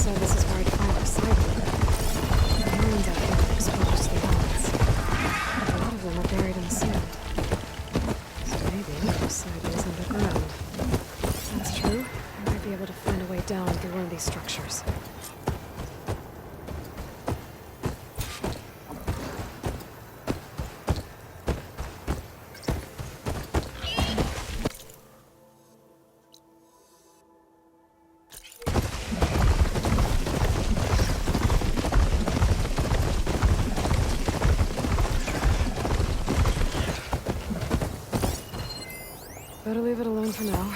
so this is where I'd find Poseidon. The mines out here are exposed to the elements. A lot of them are buried in the sand. So maybe Poseidon is underground. If that's true, I might be able to find a way down through one of these structures. Better leave it alone for now.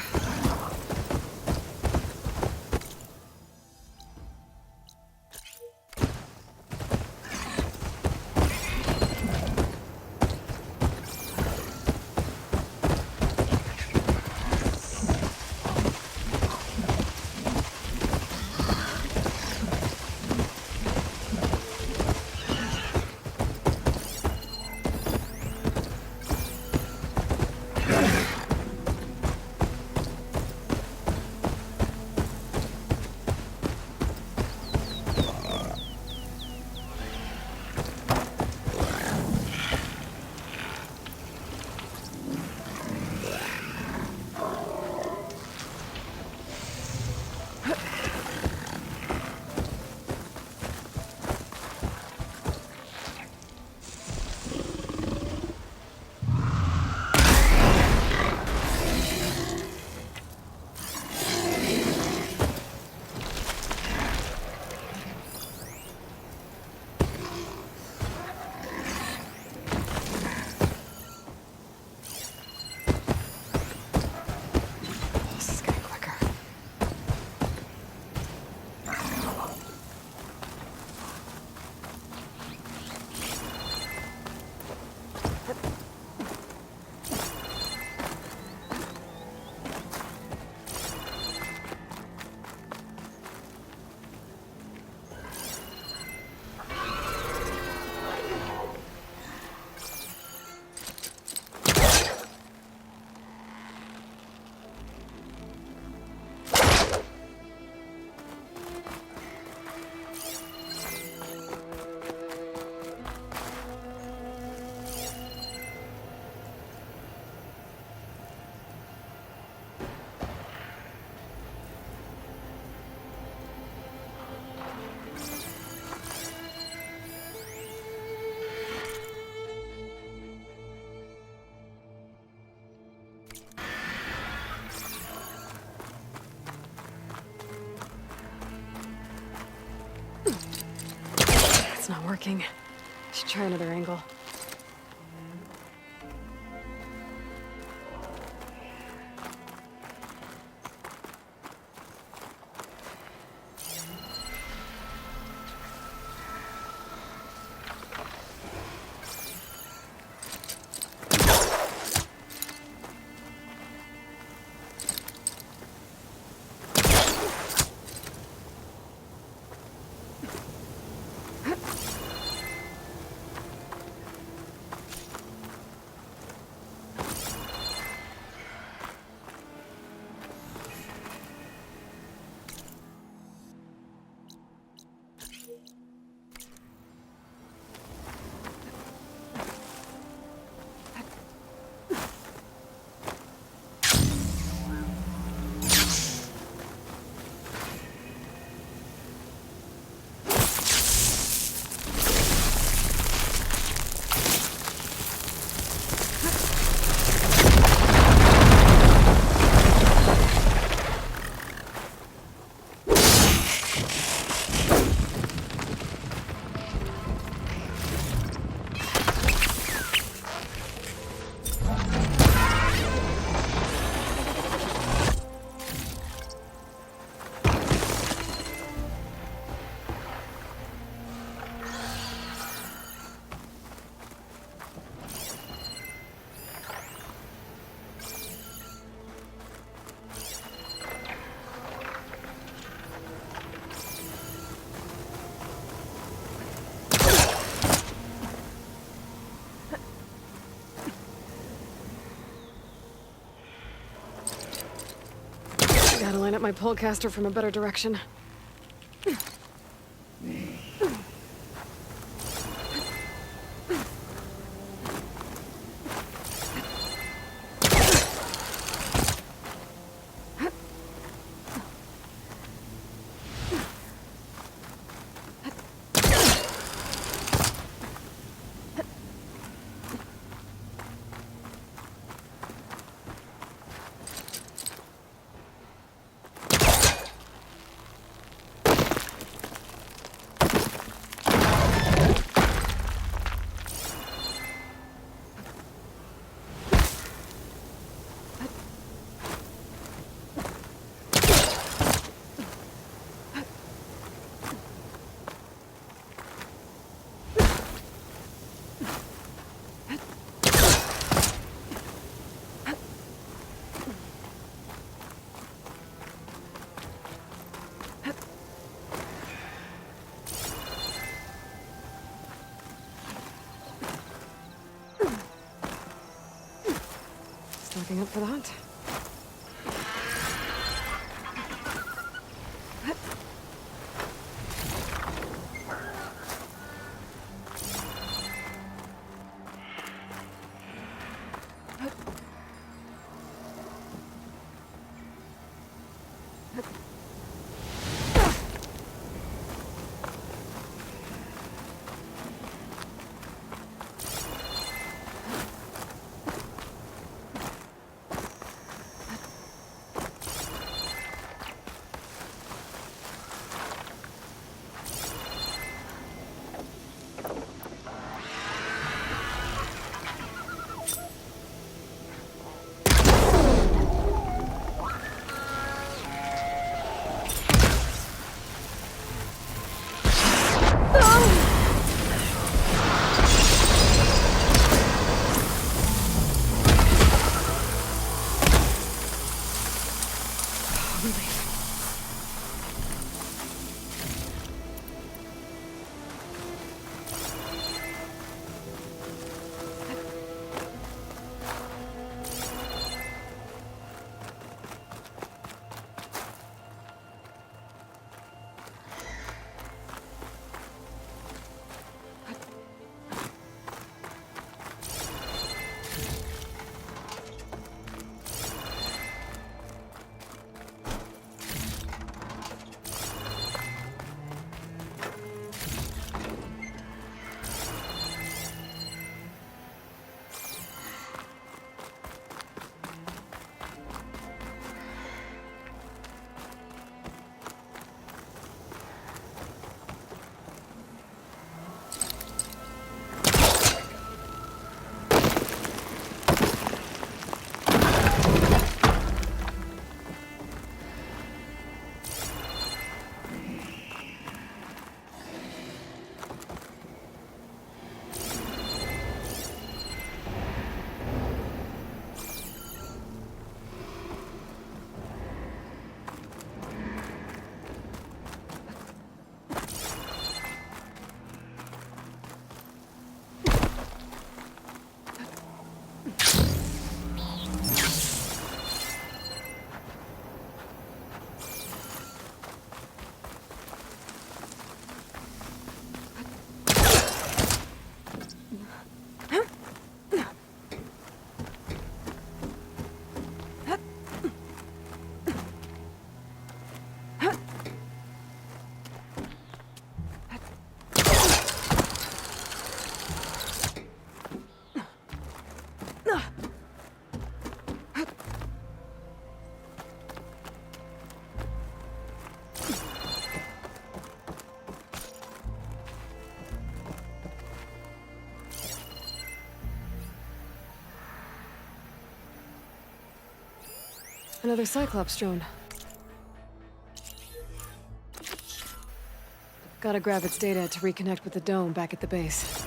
It's not working. Should try another angle. Gotta line up my polecaster from a better direction. Looking up for that. Another Cyclops drone. Gotta grab its data to reconnect with the dome back at the base.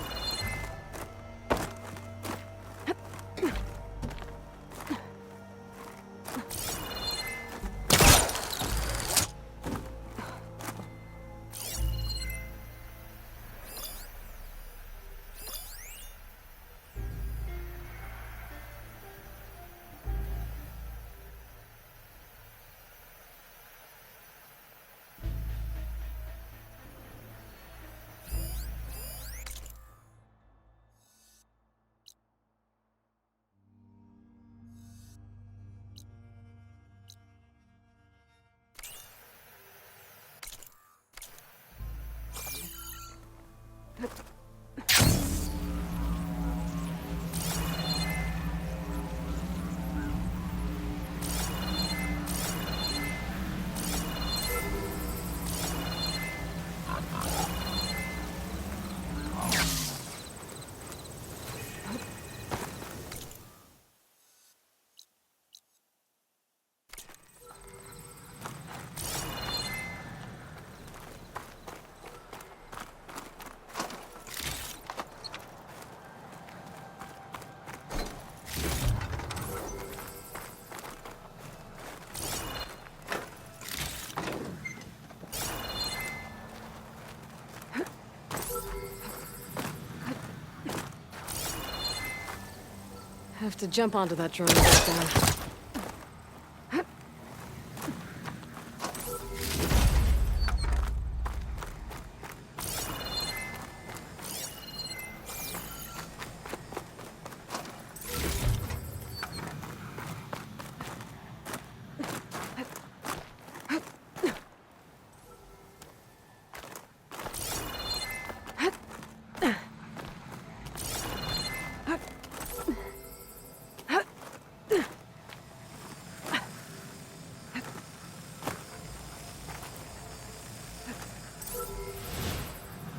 Have to jump onto that drone and get down.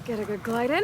Get a good glide in.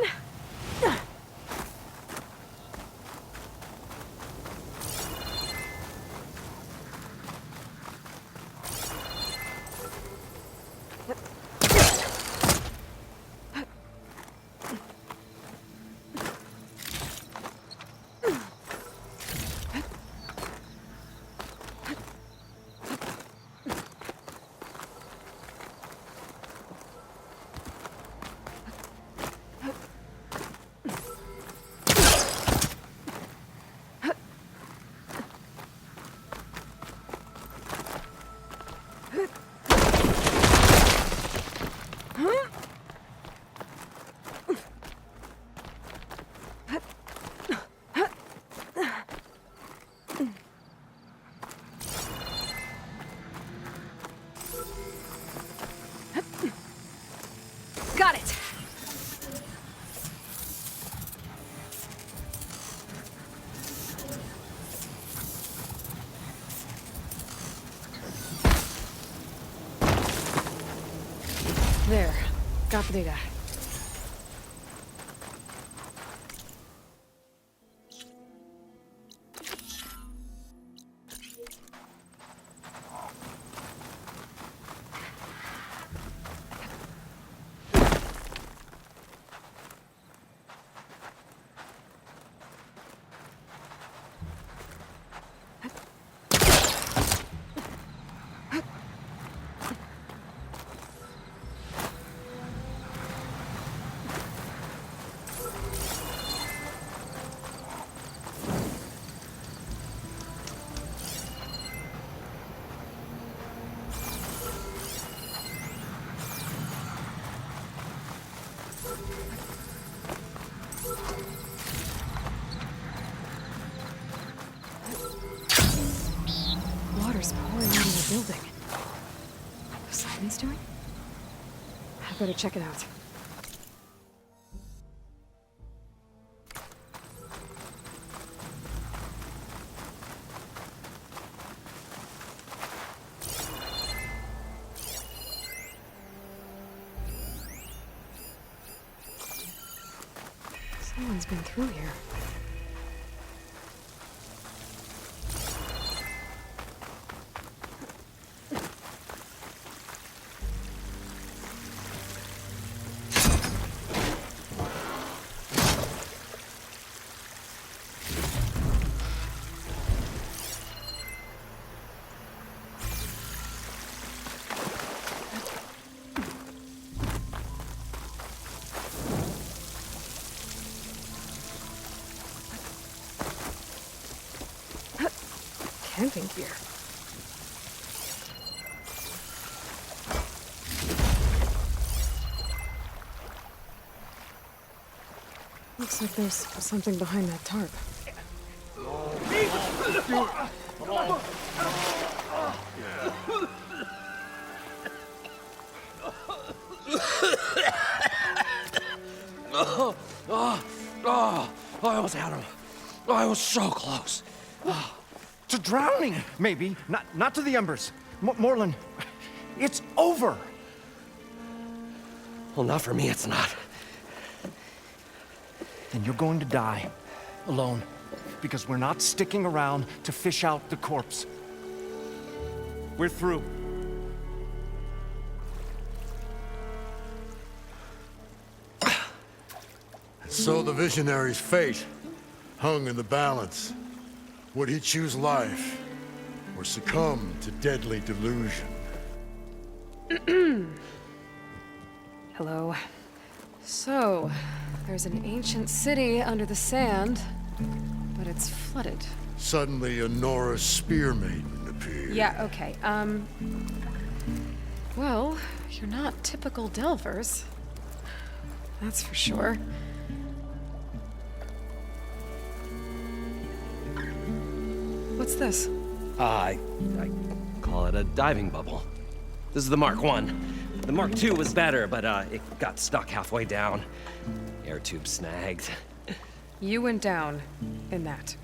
Got it! There. Got the data. Water's pouring out of the building. What's Simon's doing? I better check it out. Someone's been through here. Camping gear. Looks like there's something behind that tarp. I almost had him. I was so close. To drowning, maybe. Not to the embers. Moreland, it's over. Well, not for me, it's not. Then you're going to die. Alone. Because we're not sticking around to fish out the corpse. We're through. So the visionary's fate hung in the balance. Would he choose life or succumb to deadly delusion? Hello. So, there's an ancient city under the sand, but it's flooded. Suddenly, a Nora spear maiden appeared. Yeah, okay. Well, you're not typical Delvers. That's for sure. What's this? I call it a diving bubble. This is the Mark I. The Mark II was better, but it got stuck halfway down. Air tube snagged. You went down in that.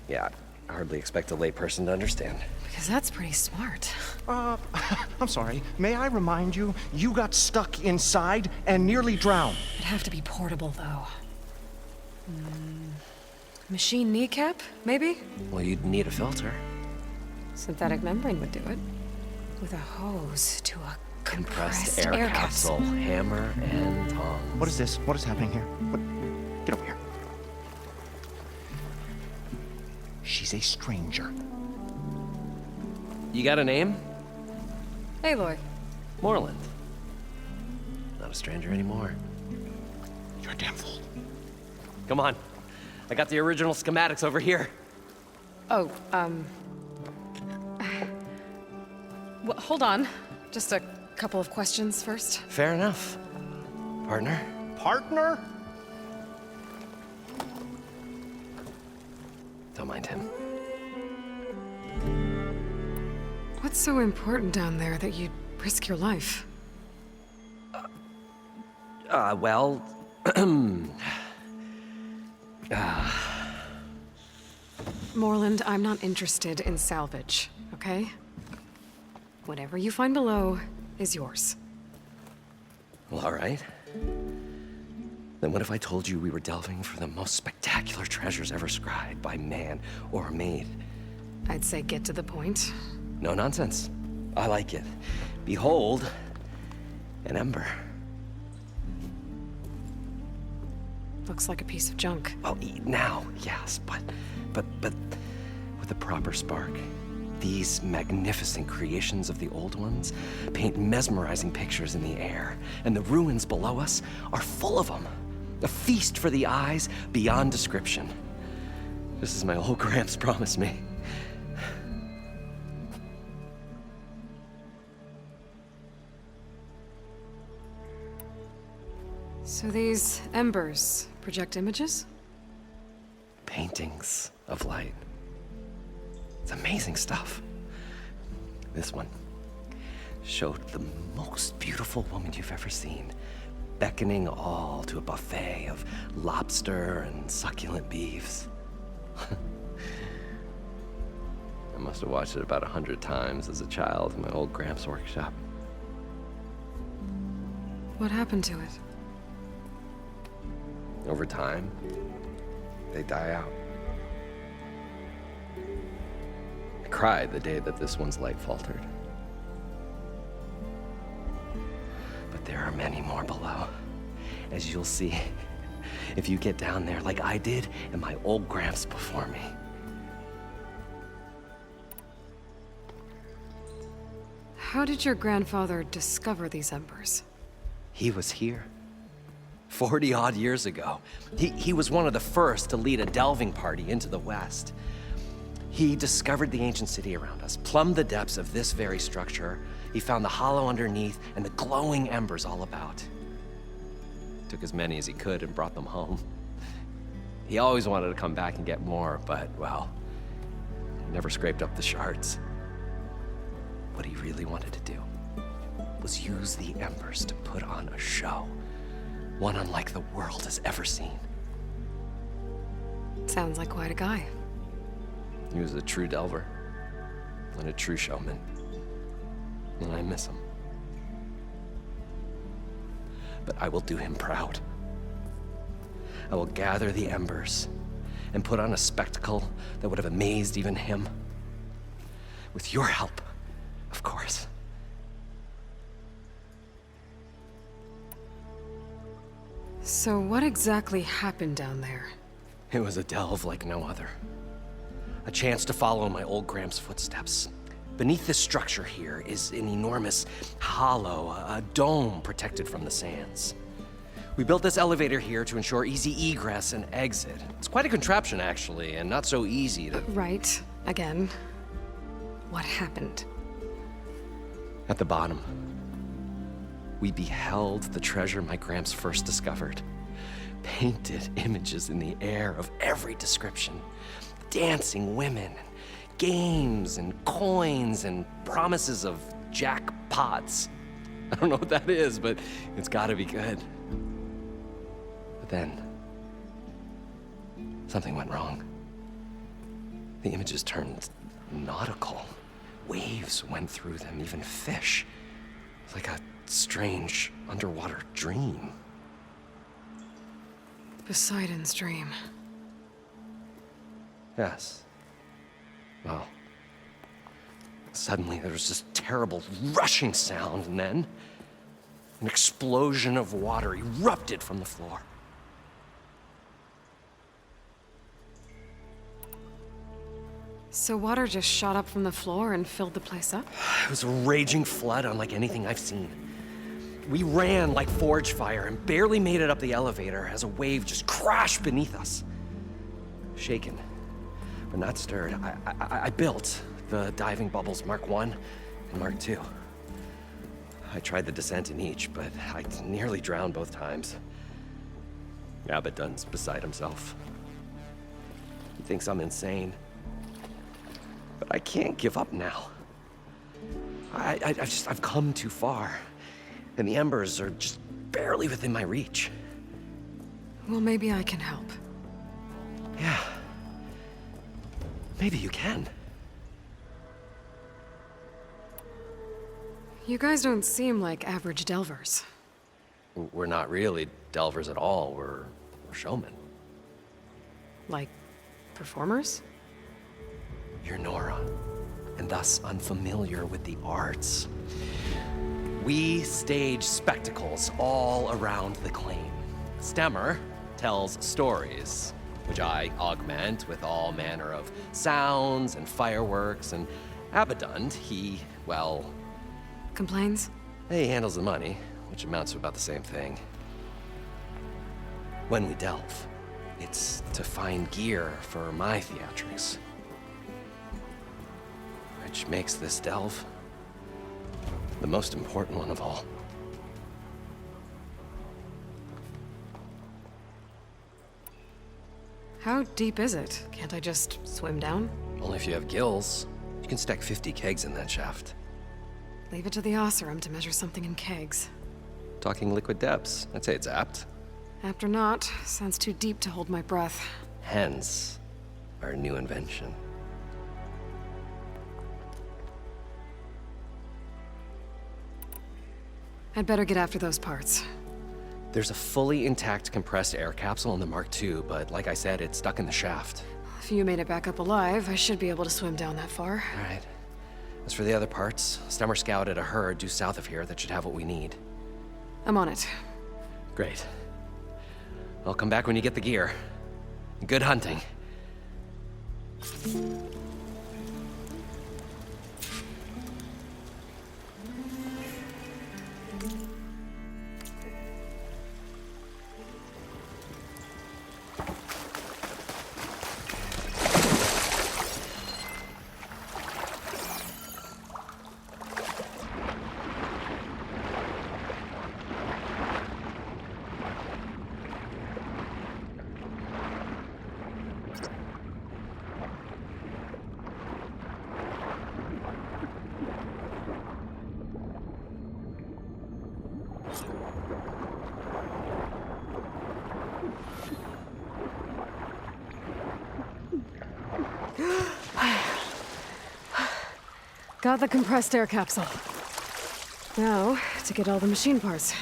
Yeah, I hardly expect a layperson to understand. Because that's pretty smart. I'm sorry. May I remind you, you got stuck inside and nearly drowned. It'd have to be portable, though. Machine kneecap, maybe? Well, you'd need a filter. Synthetic membrane would do it. With a hose to a compressed air capsule. Hammer and tongs. What is this? What is happening here? What? Get over here. She's a stranger. You got a name? Aloy. Moreland. Not a stranger anymore. You're a damn fool. Come on. I got the original schematics over here. Oh, well, hold on. Just a couple of questions first. Fair enough. Partner? Partner? Don't mind him. What's so important down there that you'd risk your life? Well... Moreland, I'm not interested in salvage, okay? Whatever you find below is yours. Well, all right. Then what if I told you we were delving for the most spectacular treasures ever scribed by man or maid? I'd say get to the point. No nonsense. I like it. Behold, an ember. Looks like a piece of junk. Well, now, yes, but with a proper spark. These magnificent creations of the old ones paint mesmerizing pictures in the air, and the ruins below us are full of them. A feast for the eyes beyond description. Just as my old Gramps promised me. So these embers project images? Paintings of light. It's amazing stuff. This one showed the most beautiful woman you've ever seen, beckoning all to a buffet of lobster and succulent beefs. I must have watched it about 100 times as a child in my old Gramps workshop. What happened to it? Over time, they die out. I cried the day that this one's light faltered. But there are many more below, as you'll see if you get down there like I did and my old Gramps before me. How did your grandfather discover these embers? He was here. 40-odd years ago. He was one of the first to lead a delving party into the West. He discovered the ancient city around us, plumbed the depths of this very structure. He found the hollow underneath and the glowing embers all about. Took as many as he could and brought them home. He always wanted to come back and get more, but, well, he never scraped up the shards. What he really wanted to do was use the embers to put on a show. One unlike the world has ever seen. Sounds like quite a guy. He was a true delver and a true showman. And I miss him. But I will do him proud. I will gather the embers and put on a spectacle that would have amazed even him. With your help, of course. So what exactly happened down there? It was a delve like no other. A chance to follow in my old Gramps' footsteps. Beneath this structure here is an enormous hollow, a dome protected from the sands. We built this elevator here to ensure easy egress and exit. It's quite a contraption, actually, and not so easy to... Right. Again. What happened? At the bottom, we beheld the treasure my Gramps first discovered. Painted images in the air of every description. Dancing women, games and coins and promises of jackpots. I don't know what that is, but it's gotta be good. But then, something went wrong. The images turned nautical. Waves went through them, even fish. It's like a strange underwater dream. Poseidon's dream. Yes. Well, suddenly there was this terrible rushing sound, and then an explosion of water erupted from the floor. So water just shot up from the floor and filled the place up? It was a raging flood unlike anything I've seen. We ran like forge fire and barely made it up the elevator as a wave just crashed beneath us. Shaken, but not stirred, I built the diving bubbles Mark I and Mark II. I tried the descent in each, but I nearly drowned both times. Abaddon's beside himself. He thinks I'm insane. But I can't give up now. I've come too far. And the embers are just barely within my reach. Well, maybe I can help. Yeah. Maybe you can. You guys don't seem like average delvers. We're not really delvers at all. We're showmen. Like, performers? You're Nora, and thus unfamiliar with the arts. We stage spectacles all around the claim. Stemmer tells stories, which I augment with all manner of sounds and fireworks, and Abaddon, well... Complains? He handles the money, which amounts to about the same thing. When we delve, it's to find gear for my theatrics. Which makes this delve the most important one of all. How deep is it? Can't I just swim down? Only if you have gills. You can stack 50 kegs in that shaft. Leave it to the Oseram to measure something in kegs. Talking liquid depths, I'd say it's apt. Apt or not, sounds too deep to hold my breath. Hence, our new invention. I'd better get after those parts. There's a fully intact compressed air capsule in the Mark II, but like I said, it's stuck in the shaft. If you made it back up alive, I should be able to swim down that far. All right. As for the other parts, Stemmer scouted a herd due south of here that should have what we need. I'm on it. Great. I'll come back when you get the gear. Good hunting. Got the compressed air capsule. Now, to get all the machine parts.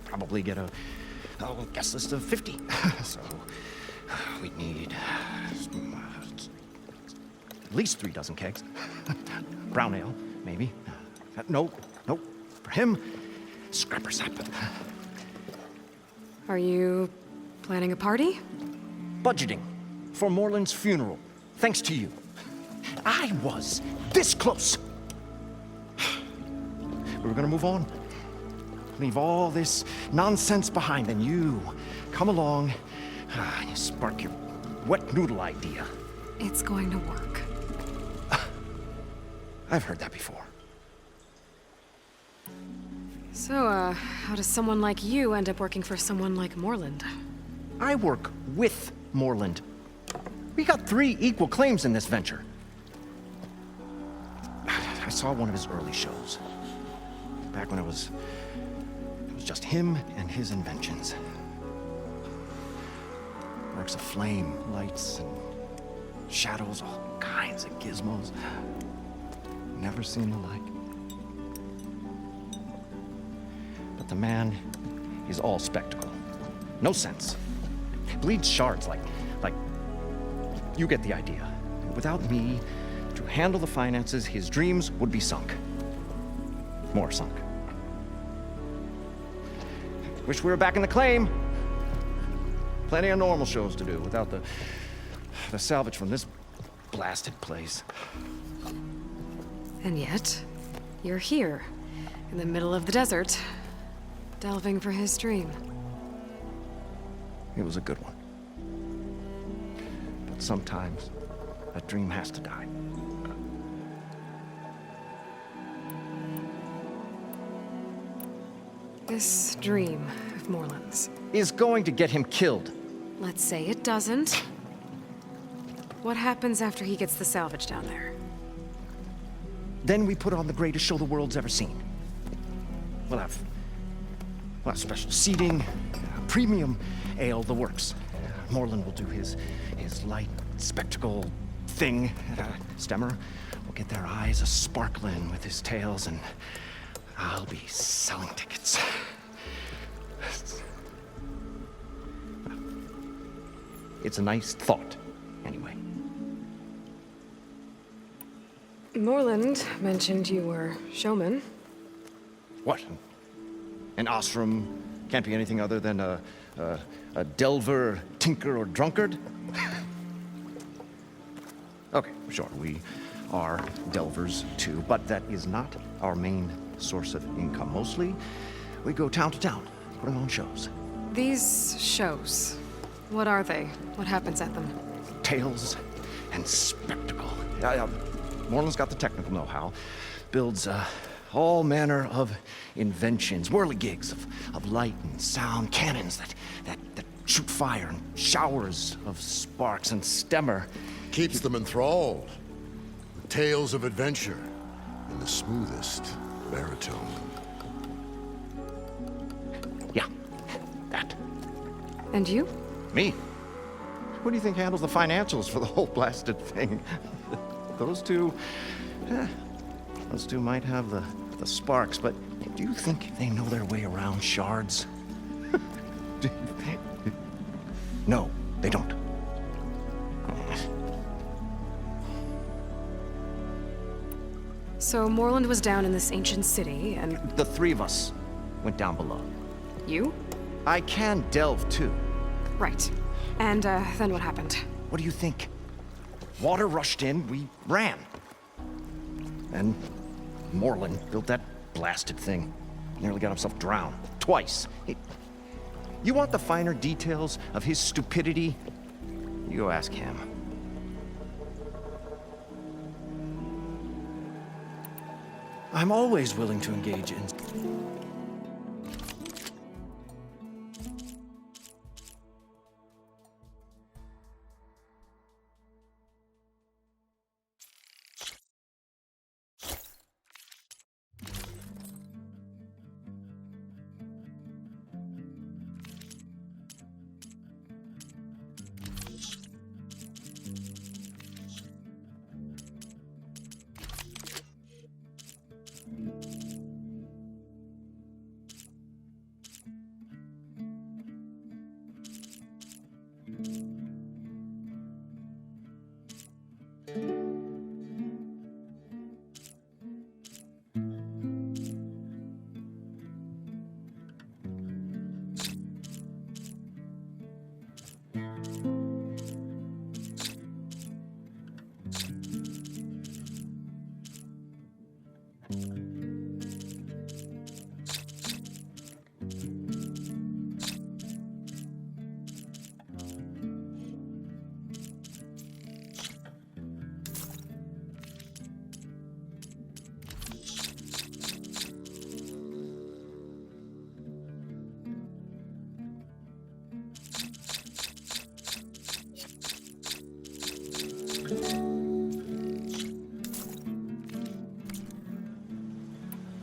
Probably get a guest list of 50. So we need at least 3 dozen kegs. Brown ale, maybe. No. For him, scrapper sap. Are you planning a party? Budgeting for Moreland's funeral, thanks to you. I was this close. We were gonna move on. Leave all this nonsense behind, and you come along, you spark your wet noodle idea. It's going to work. I've heard that before. So, how does someone like you end up working for someone like Moreland? I work with Moreland. We got 3 equal claims in this venture. I saw one of his early shows. Back when it was just him and his inventions. Works of flame, lights, and shadows, all kinds of gizmos. Never seen the like. But the man is all spectacle. No sense. Bleeds shards like you get the idea. Without me to handle the finances, his dreams would be sunk. More sunk. Wish we were back in the claim. Plenty of normal shows to do without the salvage from this blasted place. And yet, you're here, in the middle of the desert, delving for his dream. It was a good one. But sometimes, a dream has to die. This dream of Moreland's. Is going to get him killed. Let's say it doesn't. What happens after he gets the salvage down there? Then we put on the greatest show the world's ever seen. We'll have special seating, premium ale, the works. Moreland will do his light spectacle thing. Stemmer will get their eyes a-sparkling with his tales, and I'll be selling tickets. It's a nice thought, anyway. Moreland mentioned you were showman. What? An ostrom can't be anything other than a delver, tinker, or drunkard? Okay, sure, we are delvers too, but that is not our main source of income. Mostly, we go town to town, putting on shows. These shows, what are they? What happens at them? Tales and spectacle. Moreland's got the technical know-how. Builds all manner of inventions, whirligigs of light and sound, cannons that shoot fire, and showers of sparks, and Stemmer Keeps them enthralled with tales of adventure in the smoothest baritone. Yeah, that. And you? Me? Who do you think handles the financials for the whole blasted thing? Those two might have the sparks, but do you think they know their way around shards? No, they don't. So Moreland was down in this ancient city, and The 3 of us went down below. you? I can delve too. Right. And then what happened? What do you think? Water rushed in, we ran. And Moreland built that blasted thing. Nearly got himself drowned. Twice. You want the finer details of his stupidity? You go ask him. I'm always willing to engage in...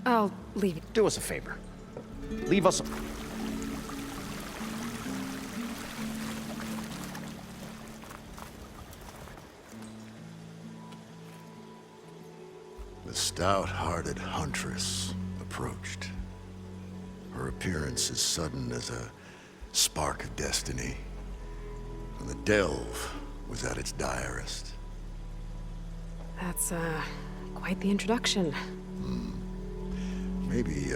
I'll leave you. Do us a favor. Leave us... The stout-hearted huntress approached. Her appearance as sudden as a spark of destiny. And the delve was at its direst. That's, quite the introduction. Maybe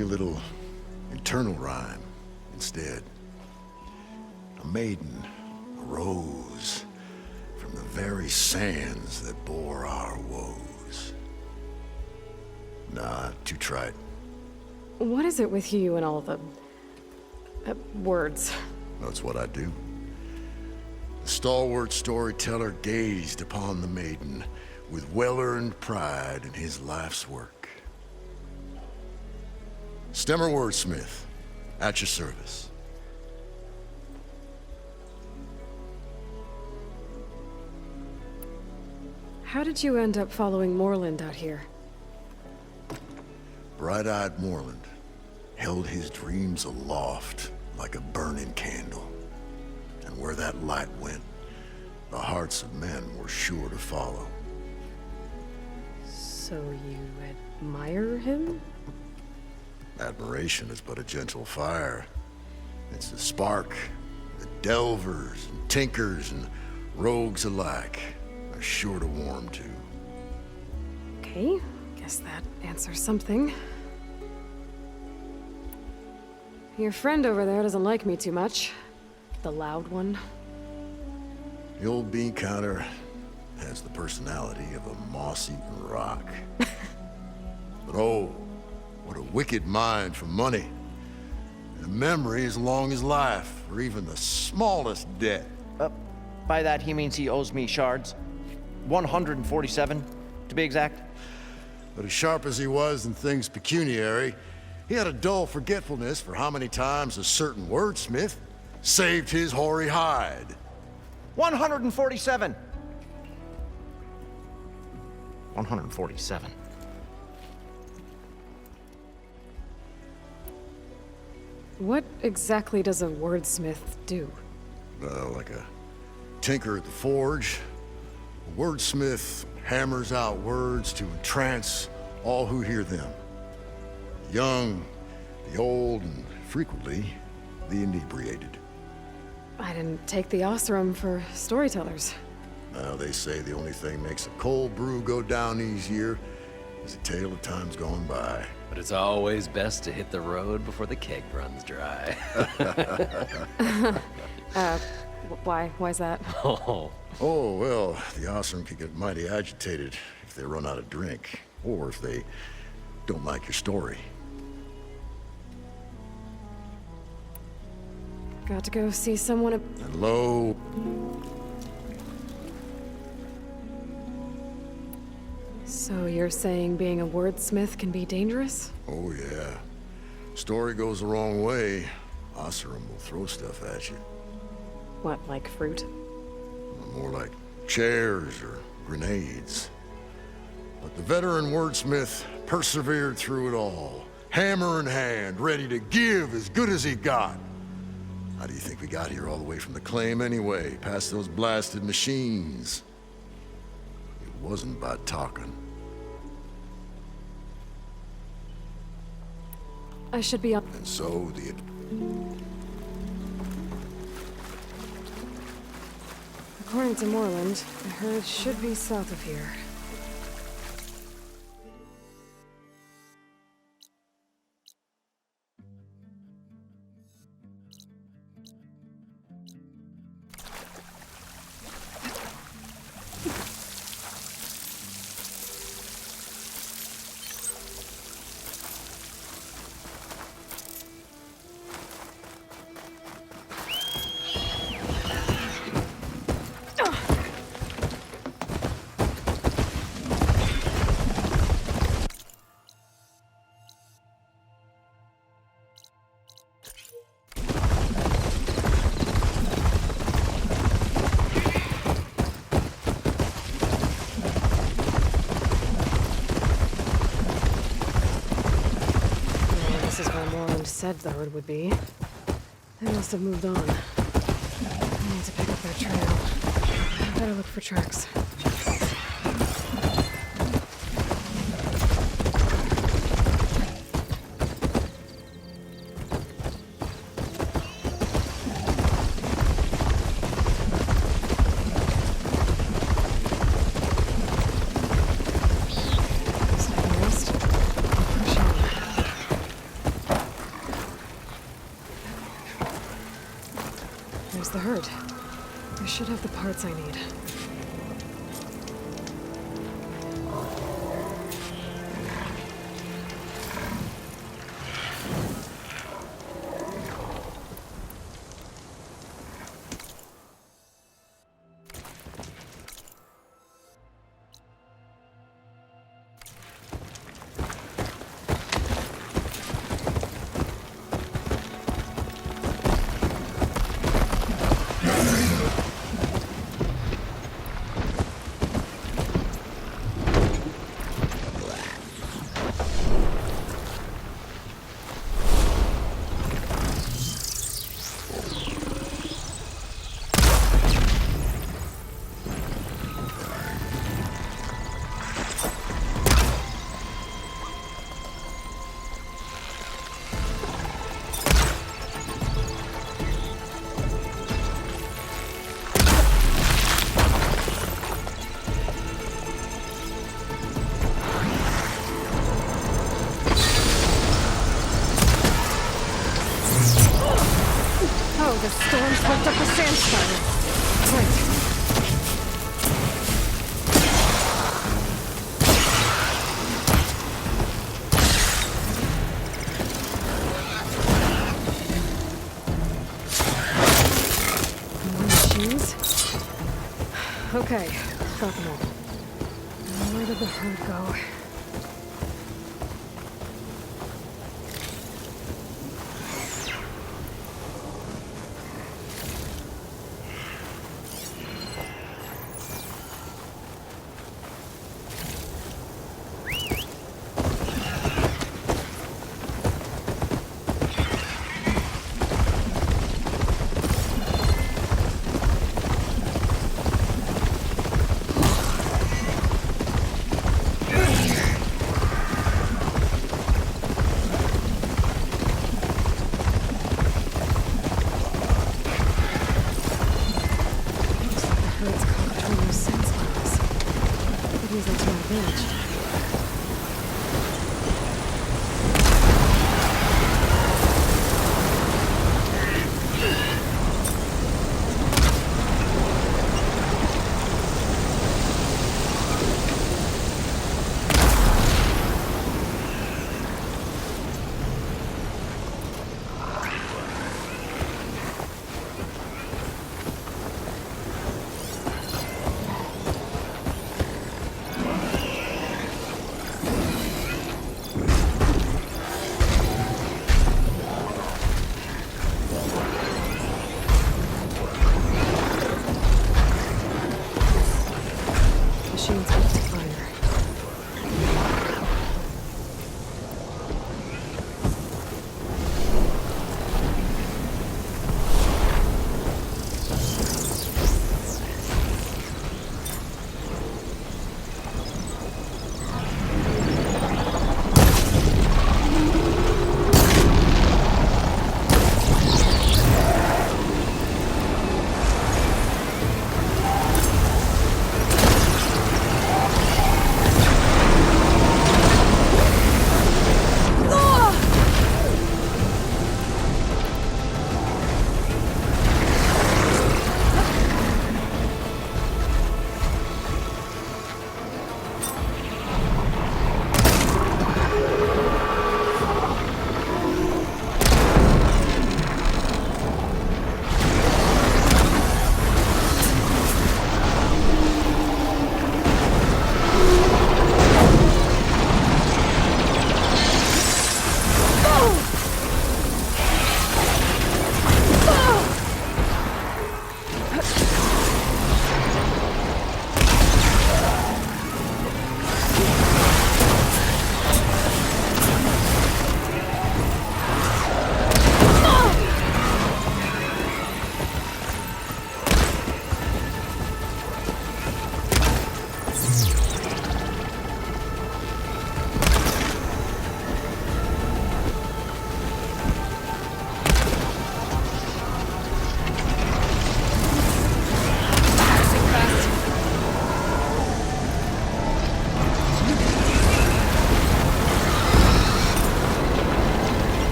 a little internal rhyme instead. A maiden arose from the very sands that bore our woes. Nah, too trite. What is it with you and all the... words? That's what I do. The stalwart storyteller gazed upon the maiden with well-earned pride in his life's work. Stemmer wordsmith, at your service. How did you end up following Moreland out here? Bright-eyed Moreland held his dreams aloft like a burning candle. And where that light went, the hearts of men were sure to follow. So you admire him? Admiration is but a gentle fire. It's the spark that delvers and tinkers and rogues alike are sure to warm to. Okay, guess that answers something. Your friend over there doesn't like me too much. The loud one. The old bean counter has the personality of a moss-eaten rock. But oh, what a wicked mind for money. And a memory as long as life, or even the smallest debt. By that, he means he owes me shards. 147, to be exact. But as sharp as he was in things pecuniary, he had a dull forgetfulness for how many times a certain wordsmith saved his hoary hide. 147. 147. What exactly does a wordsmith do? Like a tinker at the forge, a wordsmith hammers out words to entrance all who hear them. The young, the old, and frequently, the inebriated. I didn't take the Osram for storytellers. Now, they say the only thing makes a cold brew go down easier is a tale of times gone by. But it's always best to hit the road before the keg runs dry. Why's that? Oh, Oh, well, the Osram can get mighty agitated if they run out of drink, or if they don't like your story. Got to go see someone. And lo, So you're saying being a wordsmith can be dangerous? oh yeah. Story goes the wrong way, Osram will throw stuff at you. What, like fruit? More like chairs or grenades. But the veteran wordsmith persevered through it all, hammer in hand, ready to give as good as he got. How do you think we got here all the way from the claim anyway, past those blasted machines? It wasn't by talking. I should be on. And so the... According to Moreland, the herd should be south of here. said, though, it would be. They must have moved on. I need to pick up their trail. I better look for tracks. There's the herd. I should have the parts I need. Oh, the storm swept up the sand spiral. Right. More machines? Okay, got them all. Now where did the herd go?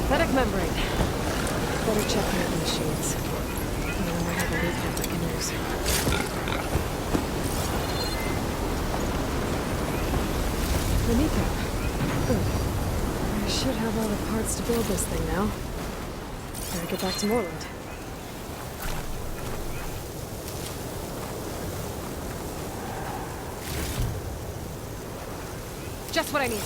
Synthetic membrane. Better check out the machines. I might have a leak that I can use. The kneecap. Good. I should have all the parts to build this thing now. Gotta get back to Moreland. Just what I need.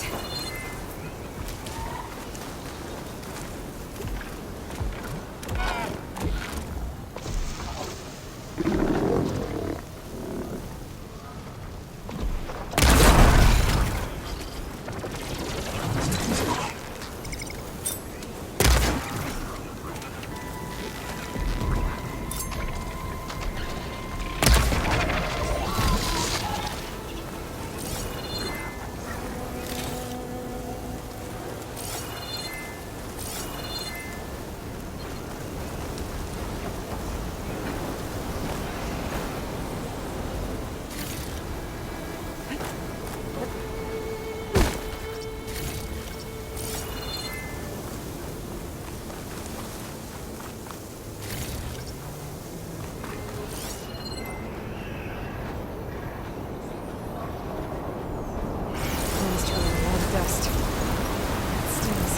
Dust. It stings.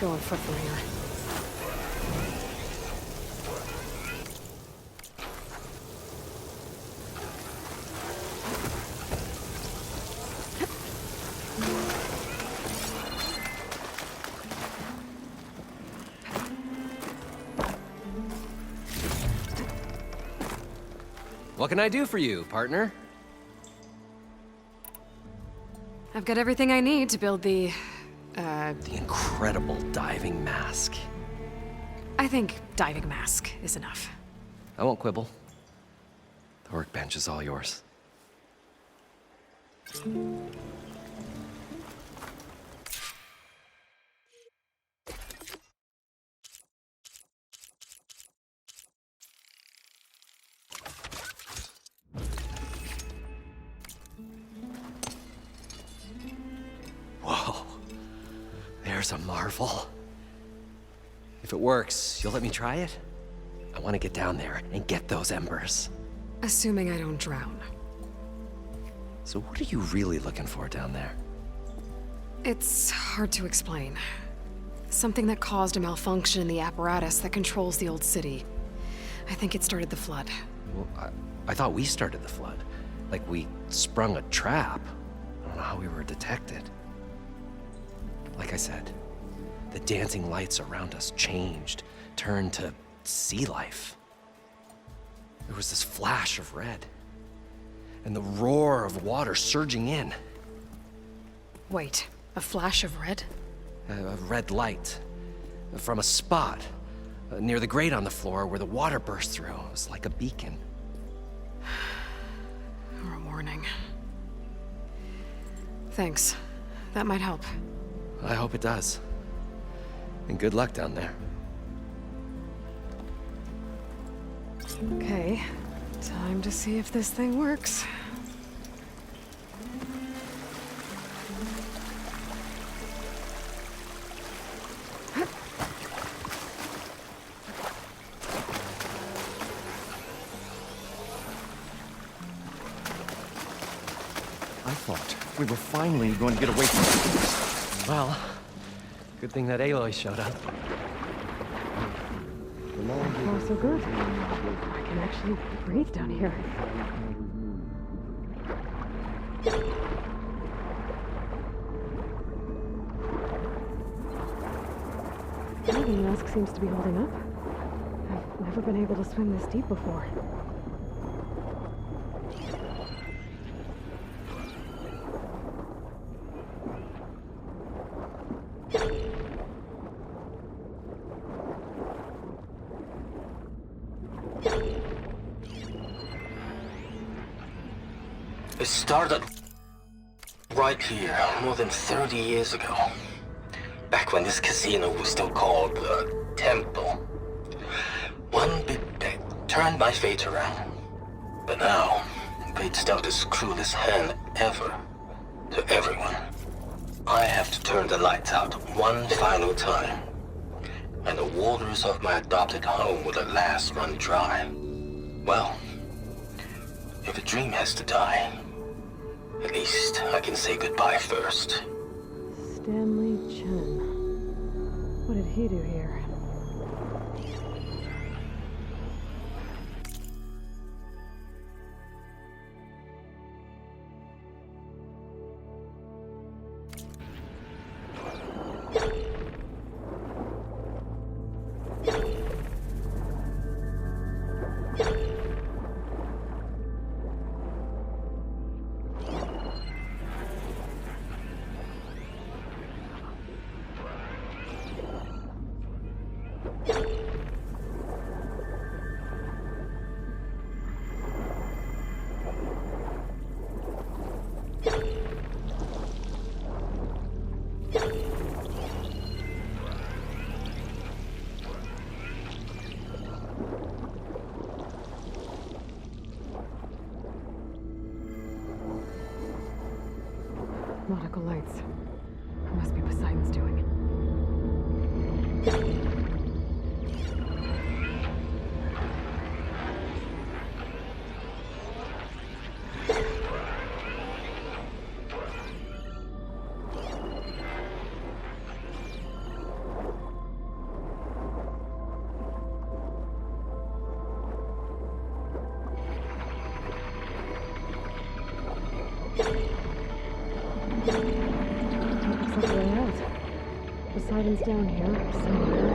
Go on foot from here. What can I do for you, partner? I've got everything I need to build the incredible diving mask. I think diving mask is enough. I won't quibble. The workbench is all yours. Whoa. There's a marvel. If it works, you'll let me try it? I want to get down there and get those embers. Assuming I don't drown. So what are you really looking for down there? It's hard to explain. Something that caused a malfunction in the apparatus that controls the old city. I think it started the flood. Well, I thought we started the flood. Like we sprung a trap. I don't know how we were detected. Like I said, the dancing lights around us changed, turned to sea life. There was this flash of red, and the roar of water surging in. Wait, a flash of red? A red light from a spot near the grate on the floor where the water burst through. It was like a beacon. Or a warning. Thanks. That might help. I hope it does. And good luck down there. Okay, time to see if this thing works. I thought we were finally going to get away from this. Well, good thing that Aloy showed up. Oh, so good. I can actually breathe down here. The diving mask seems to be holding up. I've never been able to swim this deep before. It started right here more than 30 years ago. Back when this casino was still called the Temple. One big bet turned my fate around. But now, fate's dealt his cruelest hand ever to everyone. I have to turn the lights out one final time. And the waters of my adopted home will at last run dry. Well, if a dream has to die, at least I can say goodbye first. Stanley Chen. What did he do here? Nautical lights. It must be Poseidon's doing. Looks like a way out. Poseidon's down here, somewhere.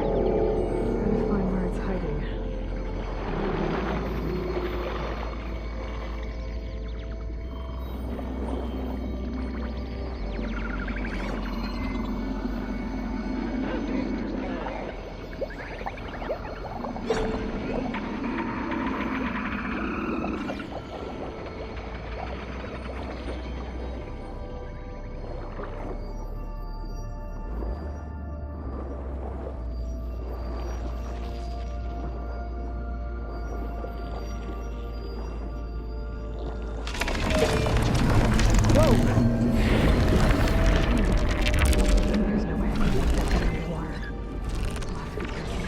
Gotta find where it's hiding. There's no way I can get that down in the water. I'll have to be careful.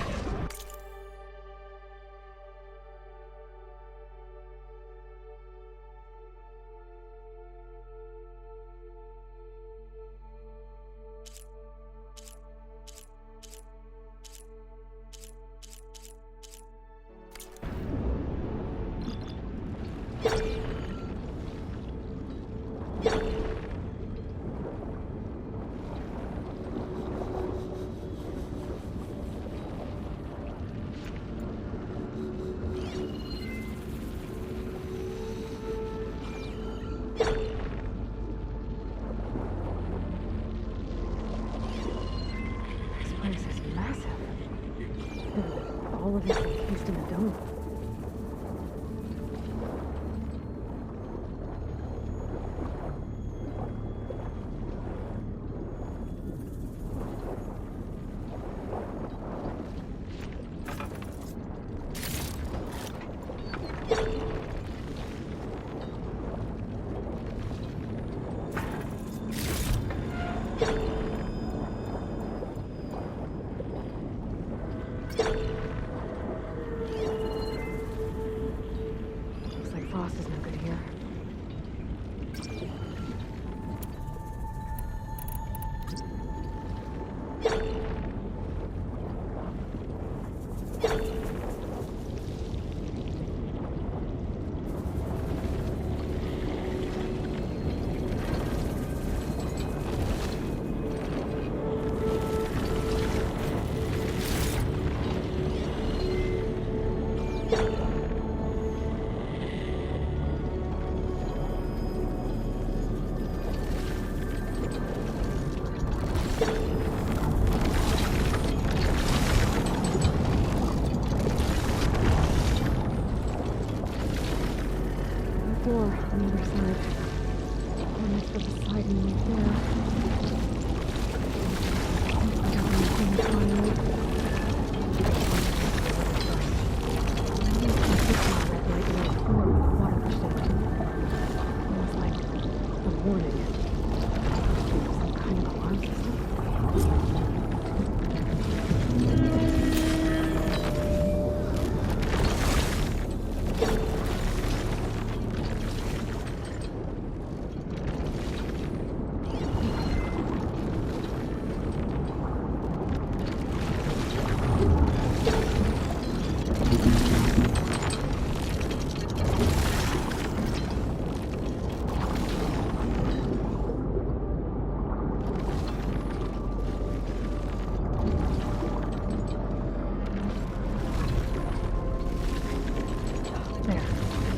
This place is massive. And all of it encased in a dome. Looks like Frost is no good here. Door on the other side.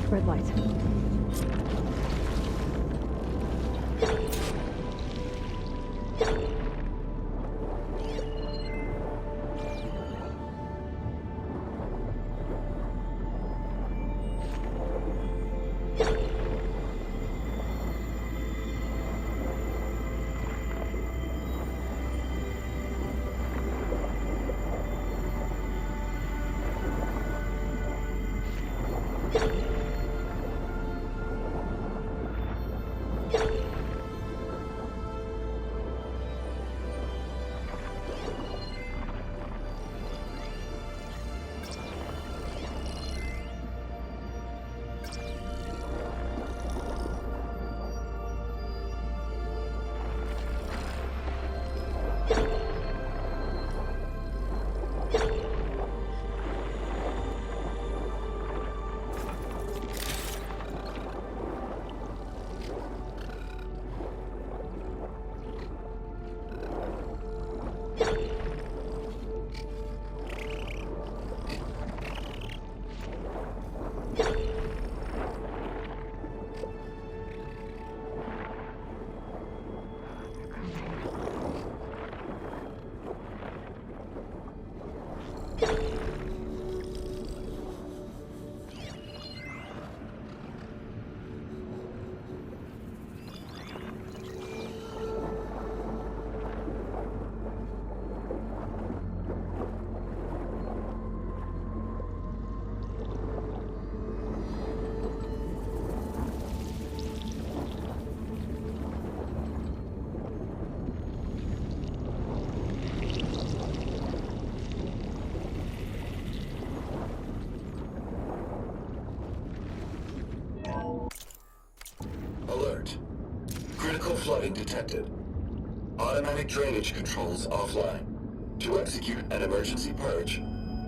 Red light. Alert. Critical flooding detected. Automatic drainage controls offline. To execute an emergency purge,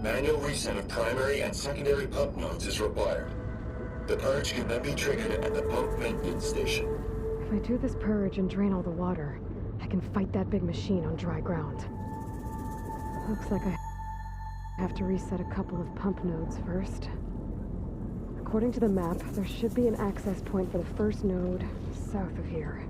manual reset of primary and secondary pump nodes is required. The purge can then be triggered at the pump maintenance station. If I do this purge and drain all the water, I can fight that big machine on dry ground. Looks like I have to reset a couple of pump nodes first. According to the map, there should be an access point for the first node south of here.